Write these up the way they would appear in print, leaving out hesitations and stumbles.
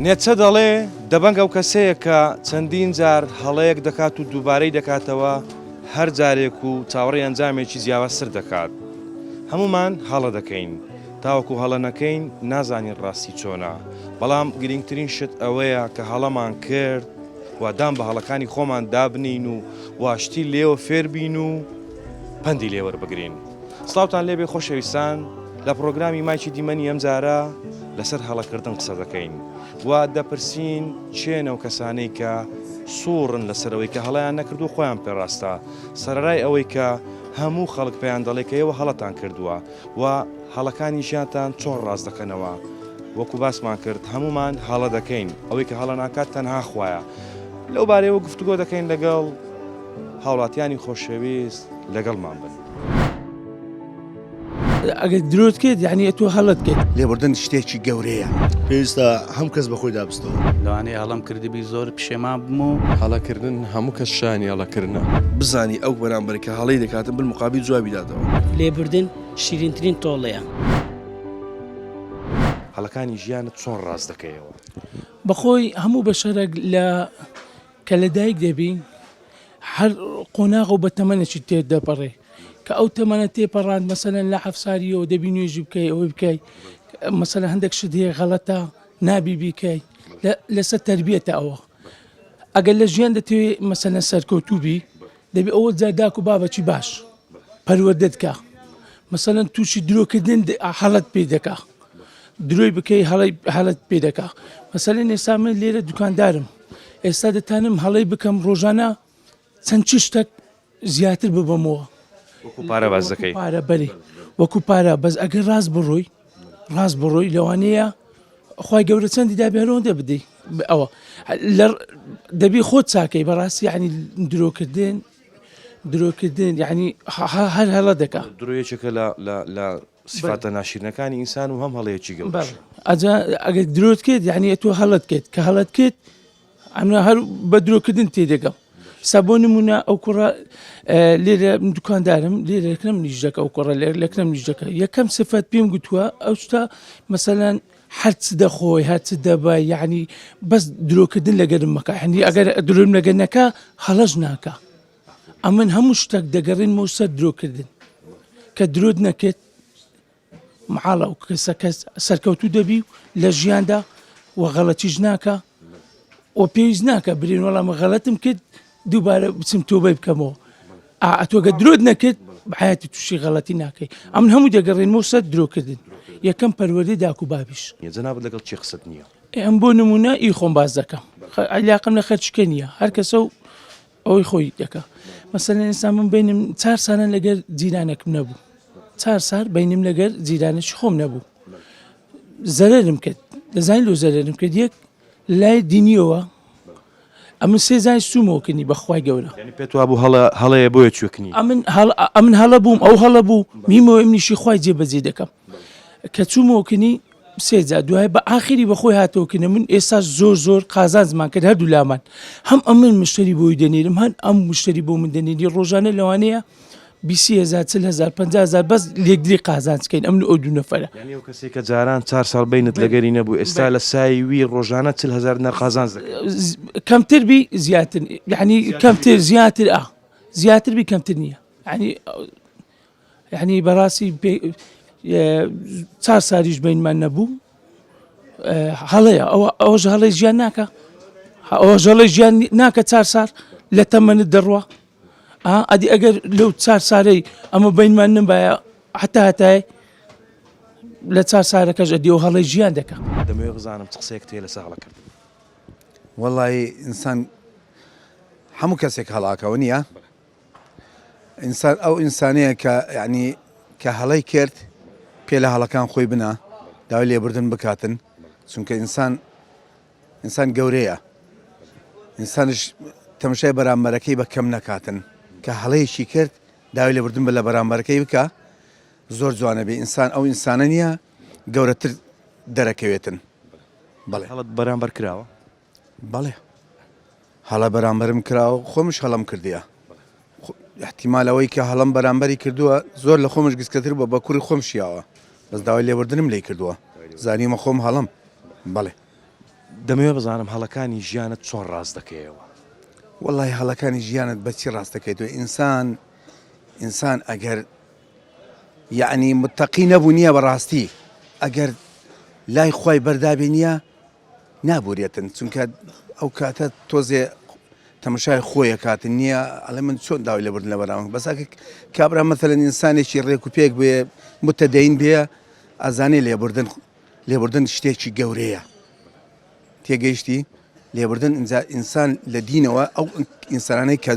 نێچە دەڵێ دەبەنگ ئەو کەسەیە کە چەندین جار هەڵەیەک دەکات و دووبارەی دەکاتەوە هەر جارێک و چاوەڕێی ئەنجامێکی جیاوازتر دەکات. هەمومان هەڵە دەکەین، تاوەکو هەڵە نەکەین نازانین ڕاستی چۆنە، بەڵام گرنگترین شت ئەوەیە کە هەڵەمان کرد وادام بە هەڵەکانی خۆمان دابنین و واشتی لێوە فێربین و پەندی لێوەربگرین. سڵاوتان لێبێ خۆشەویستان، لە پرۆگرامی مایکی دیمەنی ئەم جارە لەسەر هەڵەکردن قسە دەکەین و دەپرسین چێنە و کەسانەی کە سوورن لەسەرەوەی کە هەڵیان نەکردو خۆیان پێڕاستە، سەرەرای ئەوەی کە هەموو خەڵک پێیان دەڵێ کە ئێوە هەڵەتان کردووە و هەڵەکانی ژیانتان چۆن ڕاست دەکەنەوە. وەکو باسمان کرد هەمومان هەڵە دەکەین، ئەوەی کە هەڵە ناکات تەنها خوایە. لەو بارەیەوە گفتوگۆ دەکەین لەگەڵ هاوڵاتیانی خۆشەویست لەگەڵمان بن. ئەگەر درۆت کرد یعنی تۆ هەڵت کرد. لێبوردن شتێکی گەورەیە، پێویستە هەم کەس بەخۆی دابستەوە. لەوانەیە هەڵم کردبی زۆر پشێمان بم و هەڵەکردن هەموو کەس شانی هەڵەکردنە. بزانی ئەو بەرامبەر کە هەڵەی دەکاتن بالمقابل جوابی دادەوە. لێبوردن شیرینترین تۆڵەیە. هەڵەکانی ژیانت چۆن ڕاست دەکەیەوە؟ بەخۆی هەموو بەشەرێک کە لە دایک دەبی هەر قۆناغ و بە تەمەنێکی تێ دەپەڕێ کە ئەو تەمەنە تێپەڕاند مەسەلەن لە 7 ساڵیەوە دەبی نوێژی بکەی ئەوەی بکەی مەسەلەن هەندێک شت هەیە غەڵەتە نابی بیکەی لەسەر تەربیەتە ئەوە. ئەگەر لە ژیان دەتەوێت مەسەلەن سەرکەوتوو بی دەبی ئەوە جا داک و بابەکی باش پەروەردە دکا، مەسەلەن تووشی درۆکردن هەڵەت پێ دەکا، درۆی بکەی هەڵەت پێ دەکا. مەسەلەن ئێستا من لێرە دوکاندارم، ئێستا دەتانم هەڵەی بکەم ڕۆژانە چەند چ شتێک زیاتر ببەمەوە. وەکو پارە باز دەکەی؟ پارە بەری وەکو پارە بەس ئەگەر ڕاست بڕۆی لەوانەیە خی گەورە چەندی دابێنەوە دەبدەی ئەوە دەبی خۆت چاکەی بەڕاستی ینی درۆکردن ینی هەر هەڵە دەکا. درۆیەکێکە لە سفاتە ناشرینەکانی ئینسان و هەم هەڵەیەکی گەڵ. ئەگەر درۆت کرد یعنی تۆ هەڵت کرد کە هەڵت کرد هەر بە درۆکردن تێدەگەم. سابۆ نمونە ئەو کوڕە لێرە دوکاندارم لێرەکەم نیژەکە ئەو کوڕە لێرەکەم نیژەکە یەکەم سفەت پێم گوتووە ئەو شتا مەسەلەن هەرچ دەخۆی هەرچ دەبە یعنی بەس درۆکردن لەگەرم مەکە، هەنی ئەگەر درۆم لەگەر نەکە هەڵەش ناکە. ئەمن هەموو شتێک دەگەڕین مۆسە درۆکردن کە درۆت نەکرد محاڵە و کەس سەرکەوتوو دەبی لە ژیاندا و غەڵەتیش ناکە و پێویست ناکە برین وەڵام غەڵەتم کرد دووبارە بچم تۆبەی بکەمەوە. ئەتۆگە درۆت نەکرد بەحیاتی تووشی غەڵەتی ناکەی. ئەمن هەموو دەگەڕێنمەوە سەر درۆکردن. یەکەم پەروەردەی داک و بابیش. جەنابەت لەگەڵ چی قسەت نییە؟ ئەم بۆ نمونە ئی خۆم باز دەکەم، علاقەم لە خەرچکە نییە، هەر کەسە و ئەوەی خۆی دەکە. مەسەلەن ئێستا من بینم 4 ساڵە لەگەر جیرانێکم نەبوو، 4 ساڵ بینم لەگەر جیرانێکی خۆم نەبوو، زەرەرم کرد. دەزانین لۆ زەرەرم کرد یەک لای دینیەوە ئەمن سێ زای سوومەوە کنی بەخوای گەورە. یعنی پێت وابوو هەڵەیە بۆیە کوێکنی؟ ئەمن هەڵە بووم ئەو هەڵە بوو میمەوە منیشی خوای جێبەجێ دەکەم کە چوومەوە کنی سێجا دوای بە ئاخری بەخۆی هاتەوەکنە من ئێستا زۆر قازان زمان کرد هەردوو لامان هەم ئەمن مشتری بۆی دەنێرم هەن ئەم مشتری بۆ من دەنێری ڕۆژانە لەوانەیە 20,000 40,000 50,000 بەس لێکدری قازانچکەین ئەمن ئەو دوو نەفەرە. یعنی ئەو کەسێک کە جاران 4 ساڵ بینت لەگەری نەبوو ئێستا لە سایوی ڕۆژانە 40,000 نەقازانج دەکەن. کەمتر بی زیاتر یعنی کەمتر زیاتر بی کەمتر نییە یعنی بەڕاستی 4 ساڵیش بینمان نەبوو. هەڵەیە ئەوەش هەڵی ژیان ناکە، ئەوەش هەڵی ژیان ناکە 4 ساڵ لە تەمەنت دەڕوە. ئەدی ئەگەر لەو 4 ساڵەی ئەمە بینمان نبایە هەتای لە 4 ساڵەکەش ئەدیەوە هەڵی ژیان دەکە. دەمەوێت بزانم چ قسەیەک تێ لەسەر هەڵەکردن. وەڵی ئینسان هەموو کەسێک هەڵاکەوە نییە، ئینسان ئەو ئینسانەیە کە یعنی کە هەڵی کرد پێ لە هەڵەکان خۆی بنا داوای لێبوردن بکاتن، چونکە ئینسان گەورەیە، ئینسانش تەماشای بەرامبەرەکەی بە کەم نەکاتن کە هەڵەیەکی کرد داوای لێبوردن بە لە بەرامبەرەکەی بکە زۆر جوانە بێ. ئینسان ئەو ئینسانە نییە گەورەتر دەرەکەوێتن. بەڵێ هەڵت بەرامبەر کراوە؟ بەڵێ هەڵە بەرامبەرم کراوە، خۆمش هەڵم کردیە. احتیمالەوەی کە هەڵم بەرامبەری کردووە زۆر لە خۆمش گسکەتر بە کوڕی خۆم شیاوە، بەس داوای لێبوردنم لێ کردووە، زانیمە خۆم هەڵم. بەڵێ دەمەوێت بزانم هەڵەکانی ژیانت چۆن ڕاست دەکەیەوە. والله هەڵەکانی ژیانت بەچی ڕاست دەکەیتەوە ئینسان ئەگەر یعنی متەقی نەبوو نییە بەڕاستی ئەگەر لای خی بەردابێ نییە نابورێتن چونکە ئەو کاتە تۆزێ تەمەشای خۆیە کاتن نییە ئەڵێ من چۆن داوای لێبوردن لە بەراون بەساکە کابرا مەثەلەن ئینسانێکی ڕێک و پێک بێ متەدەین بێ ئەزانێ لێبوردن شتێکی گەورەیە تێگەیشتی لێبوردن ئینسان لە دینەوە ئەو ئینسانانەی کە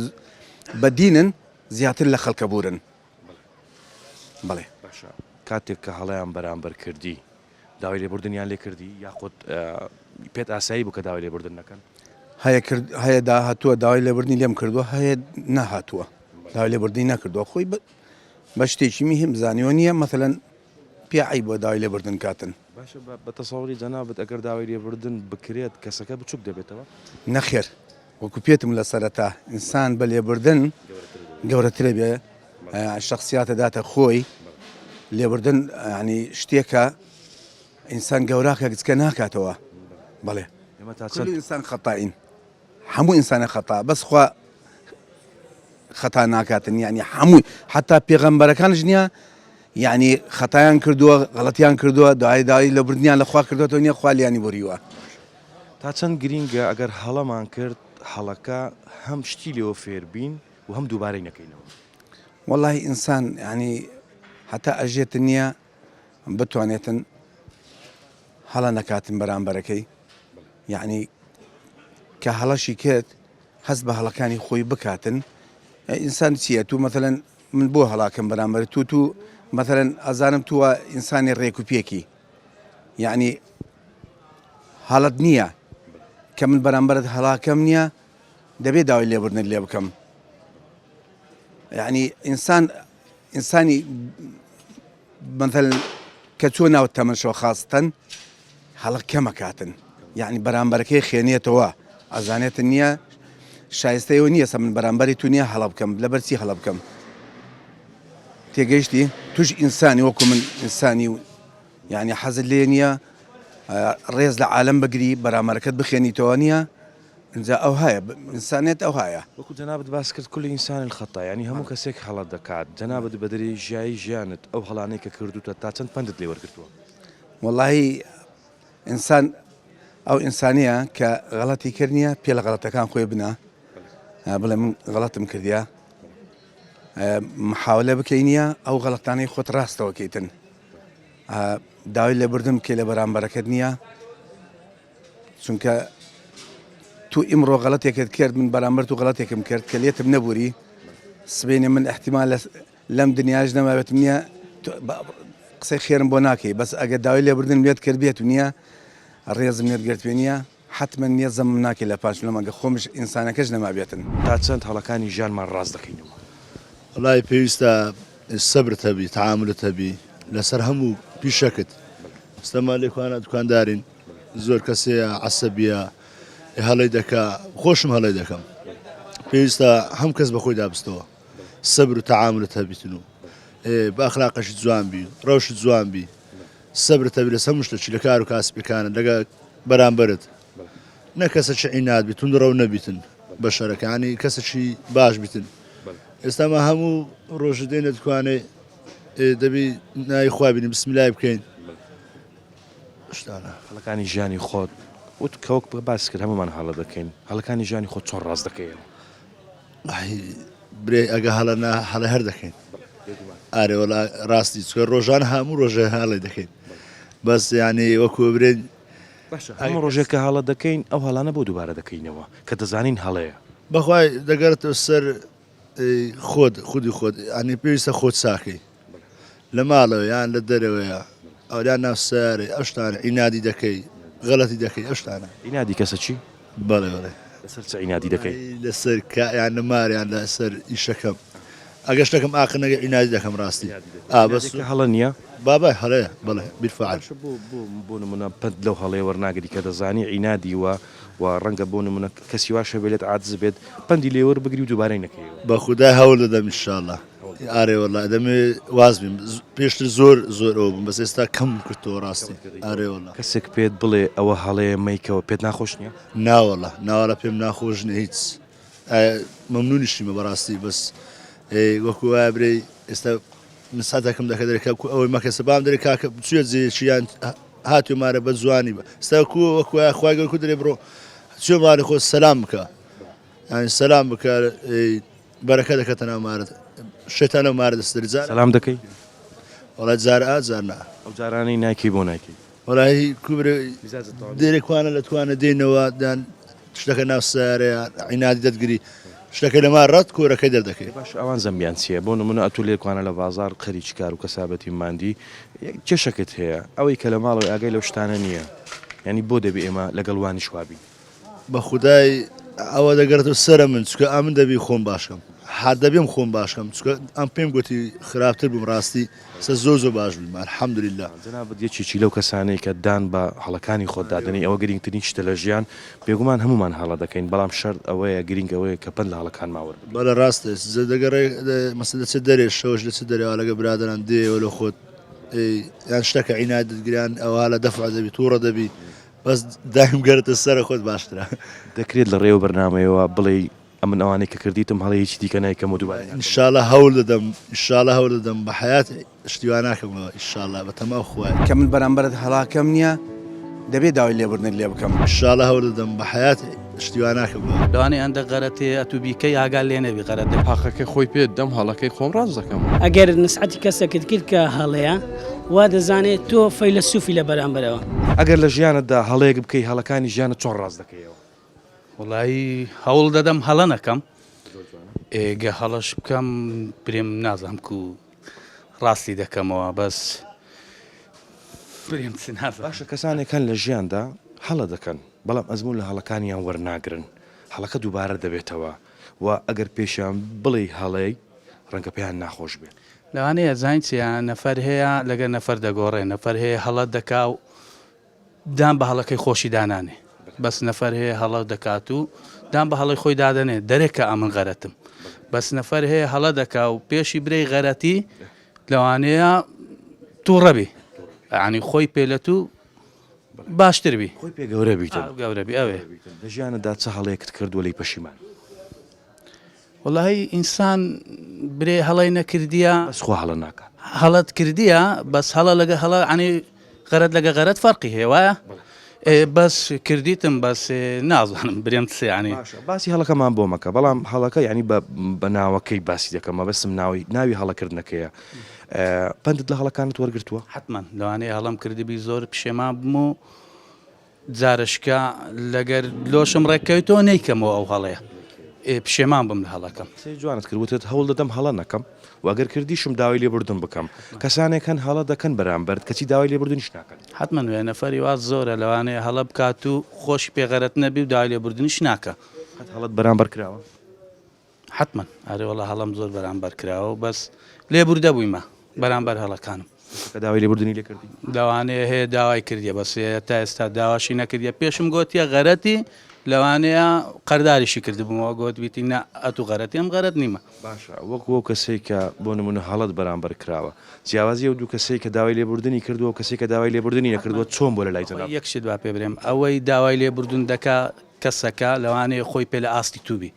بە دینن زیاتر لە خەڵکە بورن بەڵێ باشە کاتێک کە هەڵەیان بەرامبەر کردی داوای لێبوردنیان لێ کردی یاخۆت پێت ئاسایی بوو کە داوای لێبوردن نەکەن هەیە داهاتووە داوای لێبوردنی لێم کردووە هەیە نەهاتووە داوای لێبوردنی نەکردووە خۆی بە شتێکی میهم زانیوە نییە مەثەلەن پیاعی بۆ داوای لێبوردن کاتن باشە بە تەسەوڵی جەنابەت ئەگەر داوای لێبوردن بکرێت کەسەکە بچووک دەبێتەوە نەخێر وەکو پێتم لە سەرەتا ئینسان بە لێبوردن گەورەترە بێ شخصیاتە داتە خۆی لێبوردن ینی شتێکە ئینسان گەوراکە گچکە ناکاتەوە بەڵێ ئێمە تا كل چەند إنسان خطائين حمو إنسان خطأ بس خوا خطا ناكاتن يعني حمو حتى بيغمبر كان جنيا يعني خطايان كردوا غلطيان كردوا داعي لبردنيان لخوا كردوا تونيا خوالي يعني بريوا تا چەند گرینگە ئەگەر هەڵەمان کرد هەڵەکە هەم شتی لێەوە فێربین و هەم دووبارەی نەکەینەوە. والله إنسان يعني حتى أجيت النيا بتوانيتن هلا نكاتن برامبركي يعني كهلاشي كات حسب هلاكاني خوي بكاتن إنسان سياتو مثلا من بو هلاكن برامبر تو مثلا أزانم تو إنسان ريكو بيكي يعني حالت نية كمن برامبر هلاكم نية دبي داوي اللي برن اللي بكم يعني إنساني مثلا كتونا والتمنشو خاصة هلا كما كاتن يعني برامبركي خيانية توا أزانيت النية شايستي ونية سمن برامبري تونية هلبكم لبرسي هلبكم تيجيشتي توج إنساني وكم من إنساني يعني حزل لينيا ريز العالم بقري برامبركت بخياني توانية إنزا أو هاي إنسانيت أو هاي وەکو جەنابەت باس کرد كل ئینسانی خەتا ینی هەموو کەسێک هەڵە دەکات جەنابەت بەدەری ژیایی ژیانت ئەو هەڵانەی کە کردوتە تا چەند پندت لێ وەرگرتووە. والله إنسان أو إنسانية كغلطي كرنيا بيلا غلطة كان خوي بنا بلا من غلط مكرديا محاولة بكينيا أو غلطاني خود راست وكيتن داوي اللي بردم كي لبرام بركتنيا چونك تو إمرو غلطي كرد من برامبرتو غلطي كم كرد كليت بنبوري سبيني من احتمال لم دنياجنا ما بتمنيا قصي خير بوناكي بس أجد داوي اللي بردم بيت كربيت ونيا الرياض من قرت بينيا حتما يزم ناكي لباش لما خمش إنسان كجنا ما بيتن تا چەند هەڵەکانی ژیانمان ڕاست دەکەینەوە. والله پێویستە سەبرت هەبی تعاملت هەبی لەسەر هەموو پیشەکەت ئێستاما لێکوانە دوکاندارین زۆر کەسەیە عەسەبیە هەڵەی دەکا خۆشم هەڵەی دەکەم پێویستە هەم کەس بەخۆی دابستەوە سەبر و تعاملت هەبیتن و بە ئەخلاقەشت جوان بی ڕەوشت جوان بی سەبرت هەبی لەسەر هەموو شتێکی لە کار و کاسبەکانت لەگە بەرامبەرت نە کەسێکی عناد بیت توندڕە و نەبیتن بە شەرەکانی کەسێکی باش بیتن ئێستاما هەموو ڕۆژە دێنە دکوانێ دەبی ناوی خوا بینی بسمیلای بکەین شتانە هەڵەکانی ژیانی خۆت وت کەوەک باس کرد هەمومان هەڵە دەکەین هەڵەکانی ژیانی خۆت چۆن ڕاست دەکەیەوە. برێ ئەگە هەڵە هەر دەکەین ئارێ وەڵا ڕاستی چکە ڕۆژان هەموو ڕۆژە هەڵی دەکەین بەس یعنی وەکو برێن هەموو ڕۆژێک کە هەڵە دەکەین ئەو هەڵانە بۆ دووبارە دەکەینەوە کە دەزانین هەڵەیە بەخوای دەگەرێتەوە سەر خودی خۆت ئەنی پێویستە خۆت ساکەی لە ماڵەوە یان لە دەرەوەیە ئەویان ناو سارێ ئەو شتانە ئینادی دەکەی غەڵەتی دەکەی ئەو شتانە ئینادی کەسە چی؟ بەڵێ بەڵێ لەسەر چ ئینادی دەکەی؟ لەسەر یان نەماریان لەسەر ئیشەکەم ئەگە شتەکەم ئاخنەگە ئینادی دەکەم ڕاستی بەس هەڵە نییە؟ بابای هەڵەیە بڵێ بیرفعال بۆ نمونە پند لەو هەڵەیە وەرناگری کە دەزانی عینادی وە و ڕەنگە بۆ نمونە کەسی واشە بێت عادز بێت پندی لێوەر بگری و دووبارەی نەکەیەوە بە خودای هەوڵ دەدەم ئینشاءالله ئارێ وڵا دەمێ واز بیم پێشتر زۆر زۆر ئەو بووم بەس ئێستا کەم کردەوە ڕاستی ئارێ وڵا کەسێک پێت بڵێ ئەوە هەڵەیە مەیکەوە پێت ناخۆش نییە؟ ناوەڵا ناوەڵە پێم ناخۆش نە هیچ مەمنونیشتیمە بەڕاستی بەس وەکو وایە برێ ئێستا مساتەکەم دەکە دەرێکا ئەوەی مەکەسە بام دەرێ کاکە بچێ جێشیان هاتوێمارە بە جوانی بە ئستا وەکو خخوای گەڵکو دەرێ بڕۆ چێ ماری خۆ سەسلام بکە ینی سەسلام بکە بەرەکە دەکەتە ناومارت شێتانە مارە دەستری جار سەلام دەکەی؟ وڵات جارە جارنا ئەو جارانەی ناکی بۆ ناکی وڵی کوبرە دێرێکوانە لە توانە دێنەوە دان شتەکە ناو سیارەیە عینادی دەتگری شتەکە لەما ڕەت کۆرەکەی دەردەکەی باش ئەوان زەمبیان چییە بۆ نمونە ئەتو لێکوانە لە بازار خەریکی کار و کەسابەتی ماندی کێشەکەت هەیە ئەوەی کە لە ماڵەوەی ئاگای لەو شتانە نییە ینی بۆ دەبێ ئێمە لەگەڵوانی شوابی بە خودای ئەوە دەگەڕێتەوە سرە من چکە ئەمن دەبی خۆم باشکەم حد دەبێم خۆم باشکەم چکە ئەم پێم گوتی خراپتر بووم ڕاستی سە زۆر باش بووم الحەمدولله جەنابەت یەکێکی لەو کەسانەی کە دان بە هەڵەکانی خۆدادنی ئەوە گرنگترین شتە لە ژیان بێگومان هەمومان هەڵە دەکەین بەڵام شەرت ئەوەیە گرنگەوەیە کە پند لە هەڵەکان ماوەڕ بەڵە ڕاستە دەگەڕێ مەسە دەچێت دەرێ شەوش دەچێت دەرێەوە لەگە برادران دێەوە لە خۆت یان شتەکە عینات دەگریان ئەوە لە دەفع دەبی تووڕە دەبی بەس دایم گەرتە سەرە خۆت باشترە دەکرێت لە ڕێوە بەرنامەیەوە بڵێ ئەمن ئەوانەی کە کردیتم هەڵی هیچ دیکە نایکەم و دووبارە ئینشاءالله هەوڵ دەدەم ئینشاءالله هەوڵ دەدەم بە حیات شتیوان ناکەمەوە ئینشاءالله بە تەمام خوای کە من بەرامبەرت هەڵاکەم نییە دەبێت داوای لێبوردنت لێ بکەم ئینشاءالله هەوڵ دەدەم بە حیات شتیوان ناکەمەوە لەوانەیە ئەندە غەرەتێ ئەتو بیکەی ئاگال لێ نەبی غەرەت دەبێت حەقەکەی خۆی پێت دەم هەڵەکەی خۆم ڕاز دەکەم ئەگەر نسعەتی کەسێکت کرد کە هەڵەیە وا دەزانێت تۆ فەیلسوفی لە بەرامبەرەوە ئەگەر لە ژیانتدا هەڵەیەک بکەی هەڵەکانی ژیانت چۆن ڕاز دەکەیەوە؟ وڵایی هەوڵ دەدەم هەڵە نەکەم ئێگە هەڵەش بکەم برێم نازانم و ڕاستی دەکەمەوە بەس برێم چ نازانم. باشە کەسانێکان لە ژیاندا هەڵە دەکەن بەڵام ئەزمون لە هەڵەکانیان وەرناگرن هەڵەکە دووبارە دەبێتەوە و ئەگەر پێشیان بڵێ هەڵەی ڕەنگە پێیان ناخۆش بێت لەوانەیە زانچیان نەفەر هەیە لەگەر نەفەر دەگۆڕێ نەفەر هەیە هەڵە دەکا و دام بە هەڵەکەی خۆشی دانانێ بەس نەفەر هەیە هەڵە دەکات و دام بە هەڵی خۆی دادەنێ دەرێکە ئەمن غەرەتم بەس نەفەر هەیە هەڵە دەکا و پێشی برەی غەرەتی لەوانەیە تووڕەبی عنی خۆی پێلەت و باشتر بی خۆی پێ گەورە بیتە گەورەبی ئەوێ لە ژیانەدا چه هەڵەیەکت کردووە لی پەشیمان وڵی ئینسان برێ هەڵی نەکردیە بەس خۆ هەڵە ناکات هەڵت کردیە بەس هەڵە لەگە هەڵە عنی غەرەت لەگە غەرەت فەرقی هەیە وایە بەس کردیتم بەس نازانم برێم سێعنی باسی هەڵەکەمان بۆ مەکە بەڵام هەڵەکە ینی بە ناوەکەی باسی دەکەمە بەسم ناوی هەڵەکردنەکەیە پندت لە هەڵەکانت وەرگرتووە حتمما لەوانەیە هەڵم کردبی زۆر پشێمان بم و جارشکە لەگەر لۆشم ڕێککەوتەوە نیکەمەوە ئەو هەڵەیە پشێمان بم لە هەڵەکەم جوانت کردوتت هەوڵ دەدەم هەڵە نەکەم واگەر کردیشم داوای لێبوردن بکەم کەسانێکن هەڵە دەکەن بەرامبەر کەچی داوای لێبوردنیش ناکەن حتمما وێ نەفەری واز زۆرە لەوانەیە هەڵە بکات و خۆشی پێغەرەت نەبی و داوای لێبوردنیش ناکە هەڵت بەرامبەر کراوە حتمما ئەرێوەڵە هەڵم زۆر بەرامبەر کراوە و بەس لێبوردە بوویمە بەرامبەر هەڵەکانم کە داوای لێبوردنی لێ کردی لەوانەیە هەیە داوای کردیە بەس تا ئێستا داواشی نەکردیە پێشم گوتیە غەرەتی لەوانەیە قەرداریشی کردبوومەوە گوتویتی نە ئەتو غەرەتی ئەم غەرەت نیمە باشە وەک کەسێک کە بۆ نمونە هەڵت بەرامبەر کراوە جیاوازی ئەو دوو کەسێک کە داوای لێبوردنی کردووە و کەسێک کە داوای لێبوردنی نەکردووە چۆن بۆ لە لای جەناب یەکشت با پێ برێم ئەوەی داوای لێبوردن دەکا کەسەکە لەوانەیە خۆی پێ لە ئاستی تووبی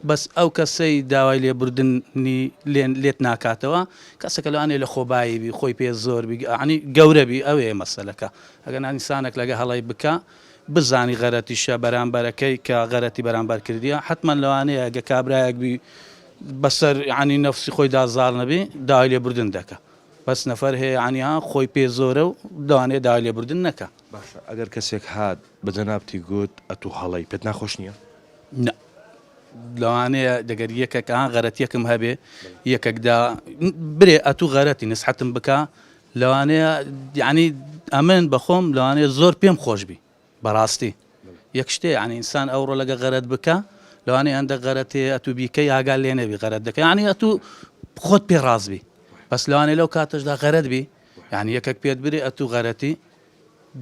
بەس ئەو کەسەی داوای لێبوردنی لێت ناکاتەوە کەسەکە لەوانەیە لە خۆباییبی خۆی پێ زۆر عنی گەورەبی ئەوەیە مەسەلەکە ئەگەر ئینسانێک لەگە هەڵی بکە بزانی غەرەتیشە بەرامبەرەکەی کە غەرەتی بەرامبەر کردیە حتمما لەوانەیە ئەگە کابراایەکبی بەسەر عنی نەفسی خۆی دازار نەبی داوای لێبوردن دەکە بەس نەفەر هەیە عنیها خۆی پێ زۆرە و دەوانێت داوای لێبوردن نەکە باشە ئەگەر کەسێک هات بە جەنابتی گوت ئەتو هەڵی پێت ناخۆش نییە لەوانەیە دەگەر یەکێک غەرەتیەکم هەبێ یەکێکدا برێ ئەتو غەرەتی نسحەتم بکە لەوانەیە ینی ئەمن بەخۆم لەوانەیە زۆر پێم خۆشبی بەڕاستی یەک شتێ عنی ئینسان ئەوڕۆ لەگە غەرەت بکە لەوانەیە ئەندە غەرەتێ ئەتو بیکەی ئاگال لێ نەبی غەرەت دەکە ینی ئەتو خۆت پێ ڕازبی بەس لەوانەیە لەو کاتەشدا غەرەت بی یعنی یەکێک پێت برێ ئەتو غەرەتی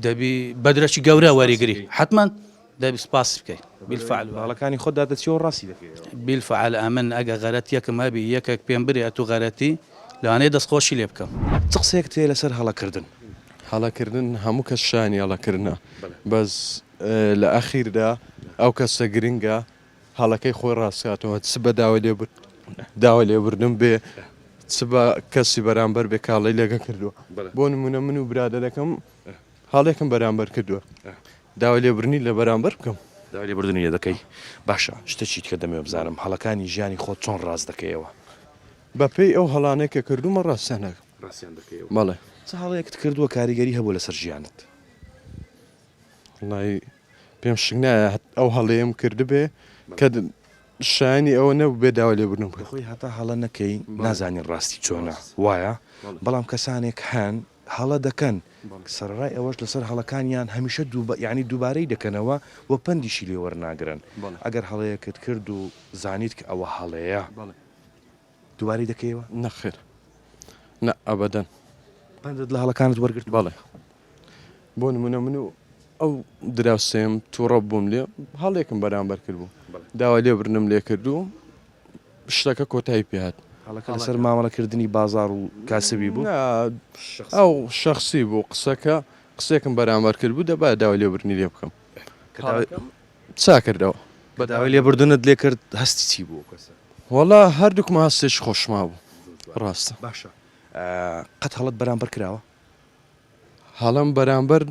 دەبی بەدرەکی گەورە وەریگری حتمما دەبی سپاس بکەیت بالفعل هەڵەکانی خۆت دادەچیەوە ڕاستی دەکەیەوە بالفعل ئەمن ئەگە غەرەت یەکم هەبی یەکێک پێم برێت و غەرەتی لەوانەیە دەستخۆشی لێ بکەم چ قسەیەک تێ لەسەر هەڵەکردن هەڵەکردن هەموو کەس شانی هەڵەکردنە بەس لە ئەخیردا ئەو کەسە گرنگە هەڵەکەی خۆی ڕاستکاتەوە چ بە داوای لێبوردن بێ چ بە کەسی بەرامبەر بێ کاڵی لەگە کردووە بۆ نمونە من و برادەرەکەم هەڵێکم بەرامبەر کردووە داوای لێبرنی لە بەرامبەر بکەم داوای لێبوردنی لێ دەکەی باشە شتێکی کە دەمێ بزانم هەڵەکانی ژیانی خۆت چۆن ڕاست دەکەیەوە بەپێی ئەو هەڵانەی کە کردومە ڕاستیانەکە ڕاستیان دەکەیەوە بەڵێ چ هەڵەیەکت کردووە کاریگەری هەبوو لەسەر ژیانت وڵی پێم شک نایە ئەو هەڵەیەم کردبێ کە شایانی ئەوە نەبوو بێ داوای لێبوردن بکە خۆی هەتا هەڵە نەکەی نازانین ڕاستی چۆنە وایە بەڵام کەسانێک هەن هەڵە دەکەن سەرڕای ئەوەش لەسەر هەڵەکانیان هەمیشە ینی دووبارەی دەکەنەوە وە پندیشی لێ وەرناگرن ئەگەر هەڵەیەکت کرد و زانیت کە ئەوە هەڵەیە دووبارەی دەکەیەوە نەخێر نە ئەبەدەن پندت لە هەڵەکانت وەرگرت بەڵێ بۆ نمونە من و ئەو دراوسێم تووڕە بووم لێ هەڵێکم بەرامبەر کرد بوو داوای لێبرنم لێ کردو شتەکە کۆتایی پێهات هەڵەکە لەسەر مامەڵەکردنی بازار و کاسبی بوو ئەو شخصی بوو قسێکم بەرامبەر کرد بوو دەبا داوای لێبرنی لێ بکەم چا کردەوە بە داوای لێبوردنت لێ کرد هەستی چی بوو کەسە وەڵا هەردووکمە هەستێک خۆشما بوو ڕاستە باشە قەت هەڵت بەرامبەر کراوە هەڵم بەرامبەر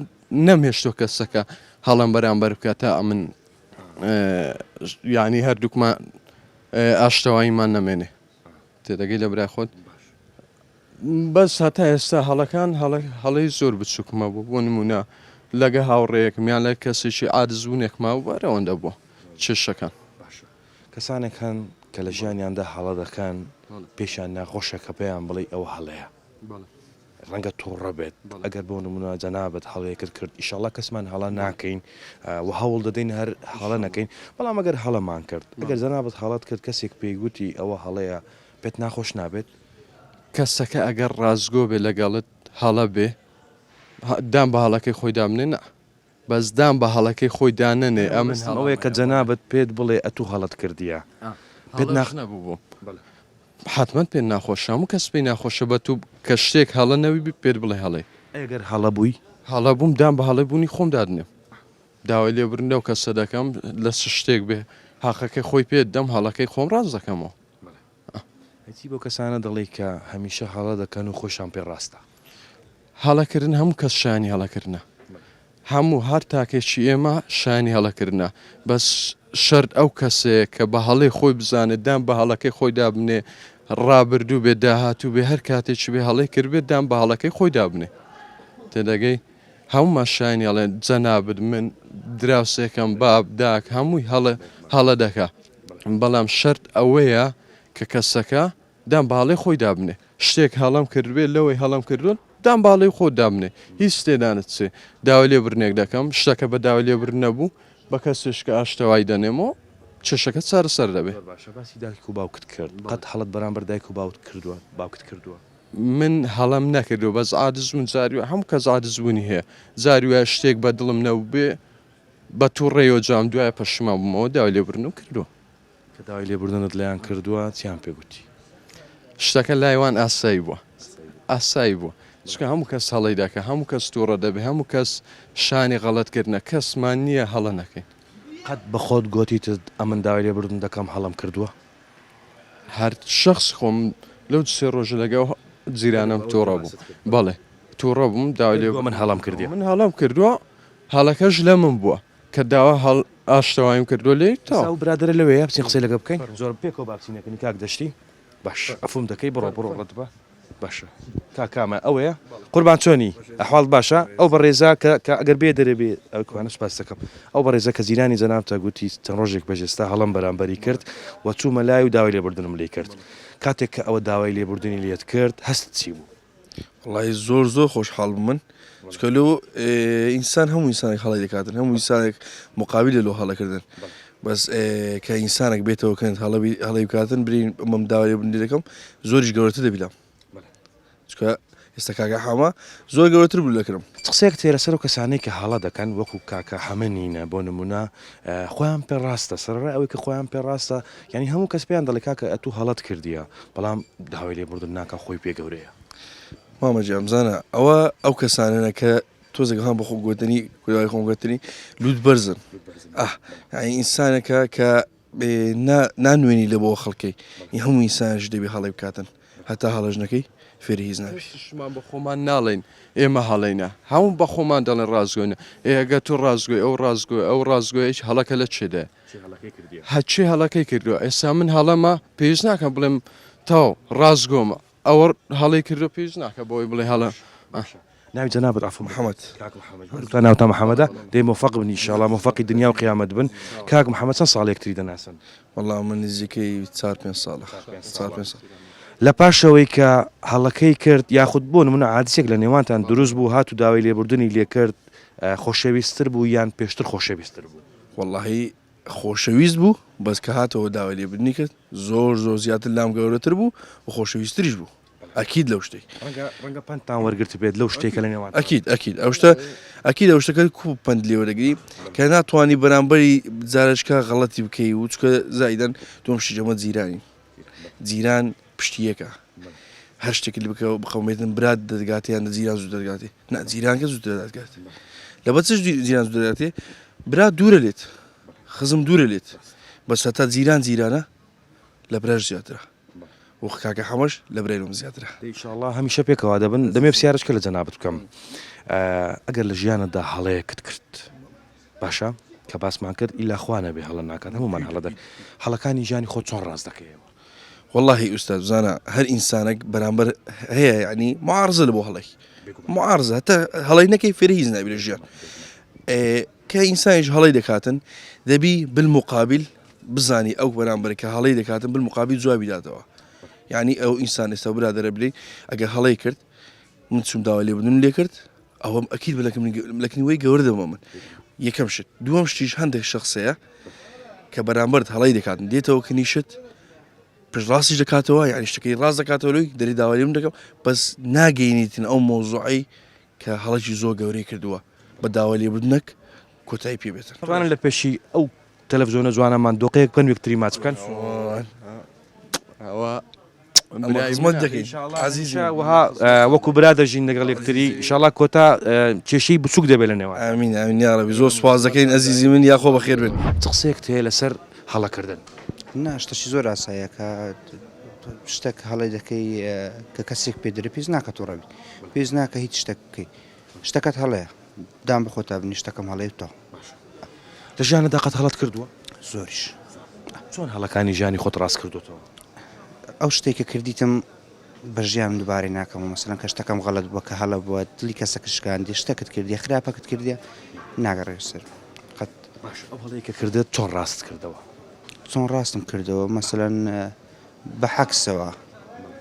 نەمهێشتۆ کەسەکە هەڵم بەرامبەر بکە تا ئەمن ینی هەردووکمە ئاشتەواییمان نەمێنێ تێدەگەی لە برای خۆت بەس هەتا ئێستا هەڵەکان هەڵەی زۆر بچووکمە بوو بۆ نمونە لەگە هاوڕێیەکم یان لە کەسێکی ئادزبوونێکما و بەرەوەندە بووە چێشەکان کەسانێک هەن کە لە ژیانیاندا هەڵە دەکەن پێشیان ناخۆشە کە پێیان بڵێ ئەوە هەڵەیە ڕەنگە تووڕە بێت ئەگەر بۆ نمونە جەنابەت هەڵەیەکت کرد ئیشەڵا کەسمان هەڵە ناکەین و هەوڵ دەدەین هەر هەڵە نەکەین بەڵام ئەگەر هەڵەمان کرد ئەگەر جەنابەت هەڵات کرد کەسێک پێیگوتی ئەوە هەڵەیە پێت ناخۆش نابێت کەسەکە ئەگەر ڕازگۆ بێ لەگەڵت هەڵە بێ دام بە هەڵەکەی خۆی دامنێ نە بەس دام بە هەڵەکەی خۆی دانەنێ ئەمن ئەوەیە کە جەنابەت پێت بڵێ ئەتوو هەڵت کردیە پێت نەبوو بوو حتمما پێ ناخۆشە هەموو کەس پێی ناخۆشە بە تو کە شتێک هەڵە نەوی پێت بڵێ هەڵێ ئەگەر هەڵە بووی هەڵە بووم دام بە هەڵی بوونی خۆم دادنێم داوای لێبرن و کەسە دەکەم لە شتێک بێ حەقەکەی خۆی پێت دەم هەڵەکەی خۆم ڕاست دەکەمەوە هەتی بۆ کەسانە دەڵێ کە هەمیشە هەڵە دەکەن و خۆشان پێ ڕاستە هەڵەکردن هەموو کەس شانی هەڵەکردنە هەموو هەر تاکێکی ئێمە شانی هەڵەکردنە بەس شەرت ئەو کەسەیە کە بە هەڵی خۆی بزانێت دام بە هەڵەکەی خۆی دابنێ ڕابردوو بێ داهاتوو بێ هەر کاتێکی بێ هەڵی کردبێت دام بە هەڵەکەی خۆی دابنێ تێدەگەی هەموو شانی هەڵێن جەنابەت من دراوسێکم باب داک هەمووی هەڵە دەکا بەڵام شەرت ئەوەیە کە کەسەکە دام باڵی خۆی دابنێ شتێک هەڵام کردبێت لەوەی هەڵام کردوون دام باڵی خۆ دابنێ هیچ تێدانت چێ داوای لێبرنێک دەکەم شتەکە بە داوای لێبرن نەبوو بە کەسێشکە ئاشتەوای دەنێمەوە چێشەکە چارەسەر دەبێت باشە باسی دایک و باوکت کرد قەت هەڵت بەرامبەر دایک و باوکت کردووە من هەڵم نەکردو بەس عادزبوون زاریوە هەموو کەس عادزبوونی هەیە زاریوە شتێک بە دڵم نەو بێ بە تووڕێەوە جام دوایە پەشما بوومەوە داوای لێبرنم کردووە کە داوای لێبوردنت لەیان کردووە چیان پێگوتی شتەکە لایوان ئاسایی بووە ئاسایی بووە چکە هەموو کەس هەڵی دەکە هەموو کەس تووڕە دەبێ هەموو کەس شانی غەڵەتکردنە کەسمان نییە هەڵە نەکەین قەت بە خۆت گوتیتت ئەمن داوای لێبوردن دەکەم هەڵم کردووە هەر شخص خۆم لەو سێ ڕۆژە لەگەڵ جیرانم تووڕە بوو بەڵێ تووڕە بووم داوای لێ من هەڵام کردی من هەڵام کردووە هەڵەکەش لە من بووە کە داوا هەڵ ئاشتەوایم کردووە لێ تا برادرە لەوەیە بچین قسەی لەگە بکەین زۆر پێکەوە باچینەکەنی کاک دەشتی باش ئەفوم دەکەی بڕۆ ڕەت بە باشە کاکامە ئەوەیە قوربان چۆنی ئەحواڵ باشە ئەو بە ڕێزا کە ئەگەر بێ دەرەبێ ئەوکوانش باس دەکەم ئەو بە ڕێزە کە زیرانی جەنابتە گوتی چەند ڕۆژێک بەجێستا هەڵم بەرامبەری کرد و چوومە لای و داوای لێبوردنم لێ کرد کاتێک کە ئەوە داوای لێبوردنی لێت کرد هەست چی بوو وڵی زۆر خۆشحاڵ من چکە لەو ئینسان هەموو ئینسانێک هەڵی دەکاتن هەموو ئینسانێک مقابلە لەو هەڵەکردن بەس کە ئینسانێک بێتەوە کەند هەڵی بکاتن برین مەم داوای لێبوردنی دەکەم زۆریش گەورەتر دەبیلام چکە ئێستا کاکە حاما زۆر گەورەتر بوو لەکرم قسەیەک تێرە سەر و کەسانەی کە هەڵە دەکەن وەکو کاکە حەمەنینە بۆ نمونە خۆیان پێ ڕاستە سەرڕای ئەوەی کە خۆیان پێ ڕاستە ینی هەموو کەس پێیان دەڵێ کاکە ئەتوو هەڵەت کردیە بەڵام داوای لێبوردن ناکە خۆی پێ گەورەیە مامەجی ئەمزانە ئەوە ئەو کەسانەنە کە تۆزێکەکان بە خۆ گوتنی کوای خۆگوتنی لوت بەرزن ئینسانێکە کە نانوێنی لە بۆ خەڵکەی هەموو ئینسانش دەبێ هەڵی بکاتن هەتا هەڵەژنەکەی فێری هیچ نابێت شمان بە خۆمان ناڵێن ئێمە هەڵێنە هەموو بە خۆمان دەڵێن ڕازگۆینە ئێگە تو ڕازگۆی ئەو ڕازگۆیش هەڵەکە لە چێدە هەچی هەڵەکەی کردووە ئێستا من هەڵەمە پێویست ناکەم بڵێم تاو ڕازگۆمە ئەوە هەڵی کردو پێویست ناکە بۆی بڵێ هەڵە ناوی جەنابەت عەفو محەممەد تا ناوتان محەممەدە دەی موفق بن ئینشاءڵڵا موفقی دنیا و قیامەت بن کاک محەممەد چەند ساڵێکتری دەناسن وەڵام من نزیکەی 4-5 ساڵە 4-5 ساڵ لە پاشەوەی کە هەڵەکەی کرد یاخود بۆ نمونە عادسێک لە نێوانتان دروست بوو هات و داوای لێبوردنی لێکرد خۆشەویستتر بوو یان پێشتر خۆشەویستتر بوو واللهی خۆشەویست بوو بەس کە هاتەوە داوای لێبوردنی کرد زۆر زیاتر لام گەورەتر بوو و خۆشەویستتریش بوو ئەکید لەو شتێک ڕەنگە پندتان وەرگرت بێت لەو شتێکە لە نێوان ئەکید ئەو شتەکە کوو پند لێوەرەگری کە ناتوانانی بەرامبەری جارشکە غەڵەتی بکەی و چکە زایدەن تۆم شیجەمە جیران پشتیەکە هەر شتێکی بکە بخەومێتن برات دەدگاتیان لە جیران زوو دەدگاتی نا جیرانکە زوو دەدگات لە بەچش جیران زوو دەداتێ برات دوورە لێت خزم دوورە لێت بەس هەتا جیرانە لە برەش زیاترە و کاکە حەمەش لە برێنم زیاترە ئینشاءڵڵا هەمیشە پێکەوە دەبن دەمێ پرسیارشکە لە جەنابەت بکەم ئەگەر لە ژیانەدا هەڵەیەکت کرد باشە کە باسمان کرد ئیلا خوا نەبێ هەڵە ناکات هەمومان هەڵە دەر هەڵەکانی ژیانی خۆ چۆن ڕاست دەکەیەوە واللهی ئوستاد زانە هەر ئینسانێک بەرامبەر هەیە ینی معارزە لە بۆ هەڵی معارزە هەتا هەڵی نەکەی فێری هیچ نابێت لە ژیان کە ئینسانیش هەڵی دەکاتن دەبی بالمقابل بزانی ئەو بەرامبەر کە هەڵی دەکاتن بالمقابل جوابی داتەوە یعنی ئەو ئینسان ئێستا برادەرە بلێ ئەگەر هەڵی کرد من چوم داوای لێبوردن لێ کرد ئەوەم ئەکید لەکنیوەی گەورە دەبە من یەکەم شت دووەم شتیش هەندێک شخصەیە کە بەرامبەرت هەڵی دەکاتن دێتەوە کنیشت پشڕاستیش دەکاتەوە یعنی شتەکەی ڕاست دەکاتەوە لۆی دەری داوای لێم دەکەم بەس ناگەینیتن ئەو مۆزوعی کە هەڵەکی زۆر گەورەی کردووە بە داوای لێبوردنەک کۆتایی پێ بێتن توانن لە پێشی ئەو تەلەڤیزۆنە جوانەمان دۆقەیەک بکەن وەکتری ماچ بکەن ئەوە زمەت دەکەین وها وەکو برا دەژین لەگەڵ یەکتری ئینشاءڵڵا کۆتا کێشەی بچووک دەبێت لە نێوان ئامین ئامین یا ڕەبی زۆر سوپاس دەکەین ئەزیزی من یاخۆ بەخێر بن قسەیەک هەیە لەسەر هەڵەکردن ناشتەشی زۆر ئاساییە کە شتێک هەڵی دەکەی کە کەسێک پێدرێ پێویست ناکە تووڕەبی پێویست ناکە هیچ شتێک بکەی شتەکەت هەڵەیە دام بە خۆتا بنی شتەکەم هەڵەیەوە لە ژیانەدا قەت هەڵەت کردووە زۆریش چۆن هەڵەکانی ژیانی خۆت ڕاست کردوتەوە ئەو شتێککە کردیتم بە ژیان دووبارەی ناکەم مەسەلەن کە شتەکەم غەڵەت بووە کە هەڵە بووە دڵی کەسەکە شکاندی شتێکت کردی خراپەکەت کردیە ناگەڕێ سەر قەت باش ئەو هەڵەیە کە کردێت چۆن ڕاست کردەوە چۆن ڕاستم کردەوە مەسەلەن بە حەکسەوە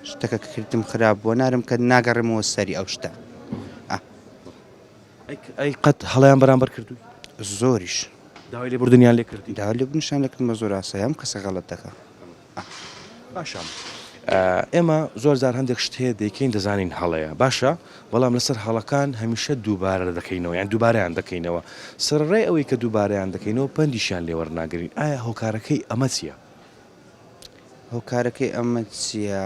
شتەکە کە کردم خراپ بووە نارم کە ناگەڕێمەوە سەری ئەو شتە ئەی قەت هەڵیان بەرامبەر کردووی زۆریش داوای لێبوردنیان لێ کردی داوای لێبوردنیشان لێکردن بە زۆر ئاسایی ئەم کەسە غەڵەت دەکات باشە ئێمە زۆر جار هەندێک شت هەیە دەیکەین دەزانین هەڵەیە باشە بەڵام لەسەر هەڵەکان هەمیشە دووبارە دەکەینەوە یان دووبارەیان دەکەینەوە سەرڕێ ئەوەی کە دووبارەیان دەکەینەوە پندیشیان لێوەرناگرین ئایا هۆکارەکەی ئەمە چییە؟ هۆکارەکەی ئەمە چییە؟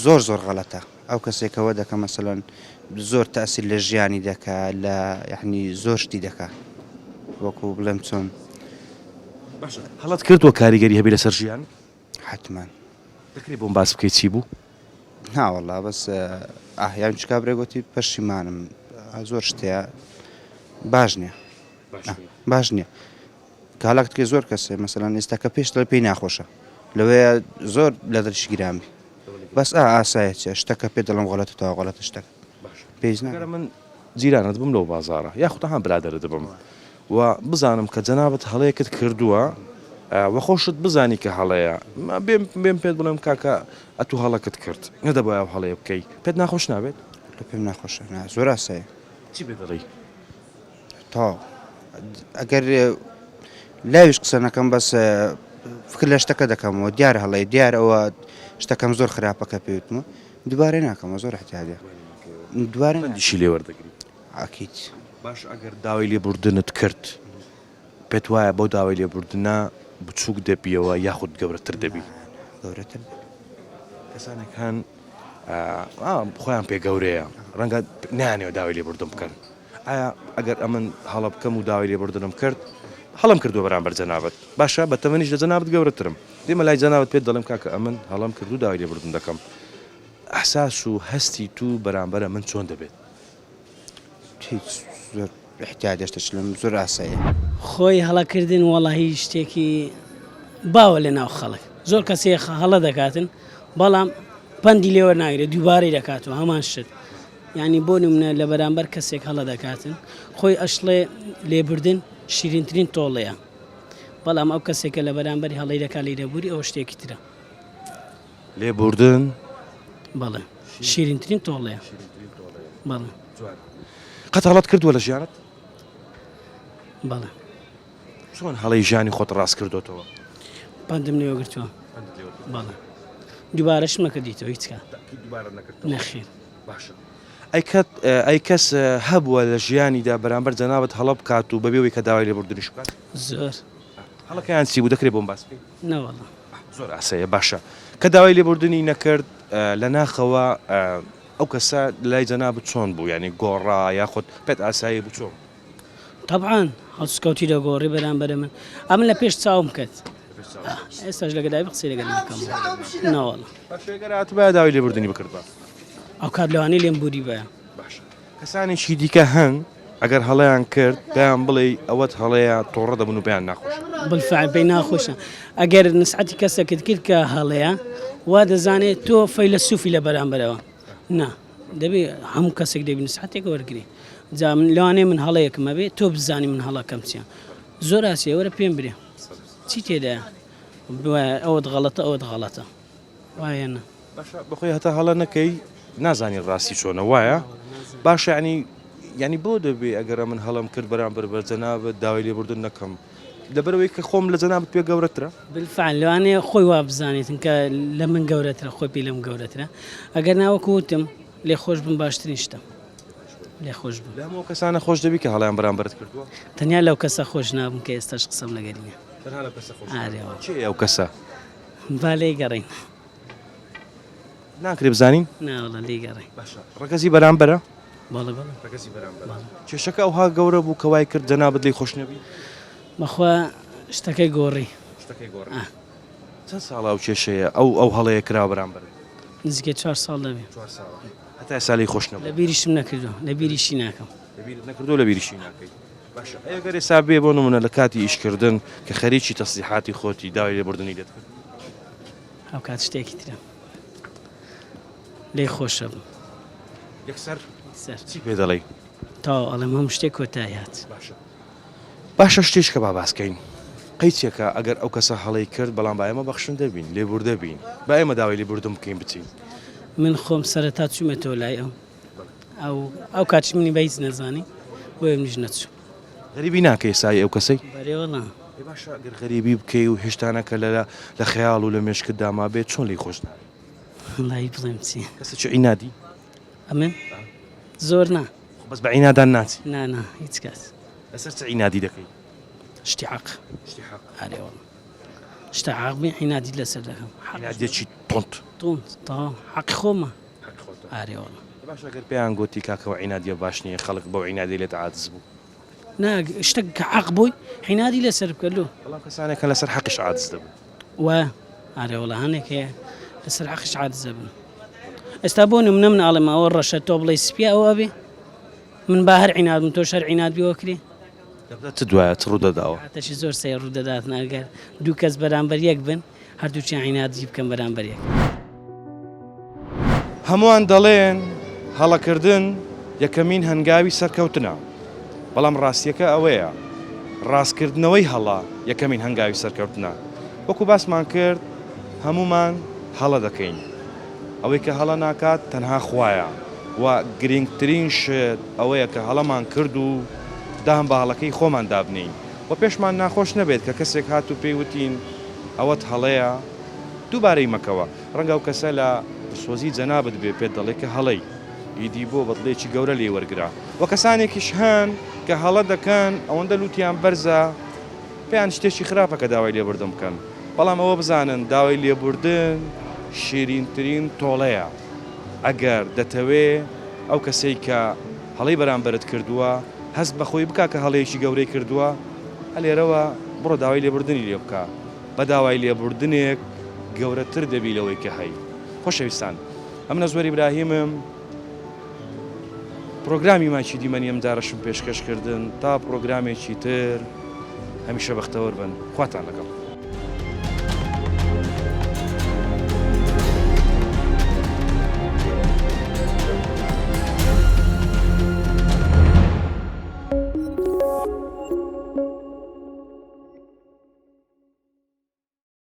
زۆر غەڵەتە ئەو کەسێکەوە دەکە مەسەلەن زۆر تاسیل لە ژیانی دەکا لە یعنی زۆر شتی دەکا وەکو بڵێم چۆن هەڵەت کردووە کاریگەری هەبی لەسەر ژیان حتمما دەکرێت بۆم باس بکەیت چی بوو؟ ناوەڵا بەس ئاهیان چ کابرێ گوتی پەشیمانم زۆر شتەیە باش نییە باش نییە کاڵکت کرێ زۆر کەسێ مەسەلەن ئێستاکە پێش دڵ پێی ناخۆشە لەوەیە زۆر لە دڵشی گرامی بەس ئاسایە چێ شتەکە پێ دڵم غەڵەت تا غەڵەتە شتەکە پێویست ناکە من جیرانت بم لەو بازارە یاخودتەها برادەرت بم و بزانم کە جەنابەت هەڵەیەکت کردووە وە خۆشت بزانی کە هەڵەیە بێم پێت بڵێم کاکە ئەتوو هەڵەکەت کرد نەدەبایە هەڵەیە بکەی پێت ناخۆش نابێت لە پێم ناخۆشە زۆر ئاسایە چی بێ دەڵی تا ئەگەر لاویش قسە نەکەم بەس فکر لە شتەکە دەکەمەوە دیارە هەڵەیە دیار ئەوە شتەکەم زۆر خراپەکە پێوتمە دووبارەی ناکەمەوە زۆر احتیاجە دووبارە دیشی لێ وەردەگری ئاکیت باش ئەگەر داوای لێبوردنت کرد پێت وایە بەو داوای لێبوردنە بچووک دەبیەوە یاخود گەورەتر دەبی گەورەتر کەسانێک هەن خۆیان پێ گەورەیە ڕەنگە نانێوە داوای لێبوردن بکەن ئایا ئەگەر ئەمن هەڵە بکەم و داوای لێبوردنم کرد هەڵم کردو بەرامبەر جەنابەت باشە بە تەمەنیش لە جەنابەت گەورەترم دێمە لای جەنابەت پێت دەڵێم کاکە ئەمن هەڵم کرد و داوای لێبوردن دەکەم ئەحساس و هەستی تو بەرامبەرە من چۆن دەبێت هیچ زۆر احتیاجەشتش لەم زۆر ئاساییە خۆی هەڵەکردن وەڵاهی شتێکی باوە لە ناو خەڵک زۆر کەسێ هەڵە دەکاتن بەڵام پەندی لێوە ناگرێت دووبارەی دەکاتەوە هەمان شت یعنی بۆ نمونە لە بەرامبەر کەسێک هەڵە دەکاتن خۆی ئەشڵێ لێبوردن شیرینترین تۆڵەیە بەڵام ئەو کەسێکە لە بەرامبەری هەڵی دەکات لێرەبووری ئەوە شتێکی ترە لێبوردن بەڵێ شیرینترین تۆڵەیە بەڵێ قەت هەڵەت کردووە لە ژیانت بەڵێ چۆن هەڵەی ژیانی خۆت ڕاست کردوتەوە پندم لێوەگرتووە بەڵێ دووبارەش نەکردیتەوە هیچ کات نەخیر باشە ئەی کەس هەبووە لە ژیانیدا بەرامبەر جەنابەت هەڵە بکات و بەبێەوەی کە داوای لێبوردنیش بکات زۆر هەڵەکەیان چی بوو دەکرێت بۆم باس بکەیت نەوەڵە زۆر ئاسەیە باشە کە داوای لێبوردنی نەکرد لە ناخەوە ئەو کەسە لای جەنابەت چۆن بوو ینی گۆڕا یاخود پێت ئاسایی بوو چۆن طبعاً هەڵسکەوتی دەگۆڕی بەرامبەر من ئەمن لە پێش چاوم کرد ئێستاش لەگەدای قسەی لەگەڵ بکەم ناوەڵە باشێگەرات بە داوای لێبوردنی بکرد بە ئەو کات لەوانەی لێم بووری بە باشە کەسانێکی دیکە هەن ئەگەر هەڵەیان کرد پێیان بڵێ ئەوەت هەڵەیە تۆڕە دەبن و پێیان ناخۆش بالفعل پێی ناخۆشە ئەگەر نسعەتی کەسێکت کرد کە هەڵەیە وا دەزانێت تۆ فەیلسوفی لە بەرامبەرەوە نا دەبێ هەموو کەسێک دەبی نسعەتێک وەرگری جا لەوانەیە من هەڵەیەکمە بێ تۆ بزانی من هەڵەکەم چیە زۆر ئاسیە وەرە پێم برێ چی تێدایە ئەوەت غەڵەتە ئەوەت غەڵەتە وایە باشە بەخۆی هەتا هەڵە نەکەی نازانی ڕاستی چۆنە وایە باشە ینی بۆ دەبێ ئەگەر من هەڵم کرد بەرامبەر بە جەنابەت داوای لێبوردن نەکەم لەبەرەوەی کە خۆم لە جەنابەت پێ گەورەترە بالفعل لەوانەیە خۆی وا بزانێتن کە لە من گەورەترە خۆی پێی لەم گەورەترە ئەگەر ناوەکو وتم لێ خۆش بم باشترین شتە لێ خۆش بم لەمەوە کەسانە خۆش دەبی کە هەڵیان بەرامبەرت کردووە تەنیا لەو کەسە خۆش نابم کە ئێستاش قسەم لەگەریە چێ ئەو کەسە با لێی گەڕین ناکرێ بزانین ناوەڵە لێی گەڕین ڕەگەزی بەرامبەرە بەڵێ کێشەکە ئەوها گەورە بوو کەوای کرد جەنابەت لی خۆش نەبی بەخوا شتەکەی گۆڕی چەند ساڵا و کێشەیە ئەو هەڵەیە کرا بەرامبەر نزیکە 4 ساڵ دەبێ هەتا ساڵی خۆش نەبوو لە بیریشم نەکردو لە بیریشی ناکەم نەکردو لە بیریشی ناکەی باشە ئەگەر ئێستا بێ بۆ نمونە لە کاتی ئیشکردن کە خەریکی تەسلیحاتی خۆتی داوای لێبوردنی دێت کرد ئەو کات شتێکی ترە لێی خۆشە بم یەکسەر سەر چی پێ دەڵێ تا ئەڵێم هەموو شتێک کۆتایات باشە شتێشکە با باسکەین قەیچێکە ئەگەر ئەو کەسە هەڵی کرد بەڵام با ئێمە بەخشن دەبین لێبوردە بین با ئێمە داوای لێبوردن بکەین بچین من خۆم سەرەتا چوومەتەوە لای ئەو کاتش منی بە هیچ نەزانی بۆ منیش نەچوو غەریبی ناکەی سای ئەو کەسەی بەرێوەڵا باشە ئەگەر غەریبی بکەی و هێشتانەکە لە خەیاڵ و لە مێشکت داما بێت چۆن لی خۆش ناوی وڵای بڵێم چی کەسە چ عینادی ئەمن زۆر نا بەس بە عینادان ناچی نانا هیچ کات لەسەر چ عینادی دەکەی شتی حەق ئارێوەڵ شتە عاقبی عینادی لەسەر دەکەم عینادێکی تۆند تا حەقی خۆمە ئارێوەڵ باش ئەگەر پێیان گوتی کاکەوە عینادیە باش نییە خەڵک بەو عینادی لێت عاجز بوو نا شتێک کە حەق بووی عینادی لەسەر بکەلو بەڵام کەسانێکە لەسەر حەقیش عاجز دەبوو وە ئارێوەڵە هەنێک هەیە لەسەر حەقیش عاجزە بن ئێستا بۆ نمونە من ئاڵێم ئەوە ڕەشە تۆ بڵێ سپیا ئەوە بێ من با هەر عینادم تۆ شەر عیناد بیوەکری چ دوایە چ ڕوودەداوە هاتەشی زۆر سەی ڕوودەدات ناگەر دوو کەس بەرامبەر یەک بن هەردووچیان عینادی بکەن بەرامبەر یەک هەمووان دەڵێن هەڵەکردن یەکەمین هەنگاوی سەرکەوتنە بەڵام ڕاستیەکە ئەوەیە ڕاستکردنەوەی هەڵا یەکەمین هەنگاوی سەرکەوتنە وەکو باسمان کرد هەمومان هەڵە دەکەین ئەوەی کە هەڵە ناکات تەنها خوایە و گرنگترین شت ئەوەیە کە هەڵەمان کرد و دام بە هەڵەکەی خۆمان دابنین و پێشمان ناخۆش نەبێت کە کەسێک هات و پێی وتین ئەوەت هەڵەیە دووبارەی مەکەوە ڕەنگە ئەو کەسە لە سۆزی جەنابەت بێ پێت دەڵێ کە هەڵەی ئیدی بۆ بەدڵێکی گەورە لێ وەرگرا وە کەسانێکیش هەن کە هەڵە دەکەن ئەوەندە لوتیان بەرزە پێیان شتێکی خراپە کە داوای لێبوردن بکەن بەڵام ئەوە بزانن داوای لێبوردن شیرینترین تۆڵەیە ئەگەر دەتەوێ ئەو کەسەی کە هەڵەی بەرامبەرت کردووە هەست بەخۆی بکە کە هەڵەیەکی گەورەی کردووە هەلێرەوە بڕۆ داوای لێبوردنی لێ بکە بە داوای لێبوردنێک گەورەتر دەبی لەوەی کە هەی خۆشەویستان ئەم نەزوەری براهیمم پرۆگرامی ماچی دیمەنی ئەم جارەشم پێشکەشکردن تا پرۆگرامێکی تر هەمیشە بەختەوەر بن خواتان لەگەڵ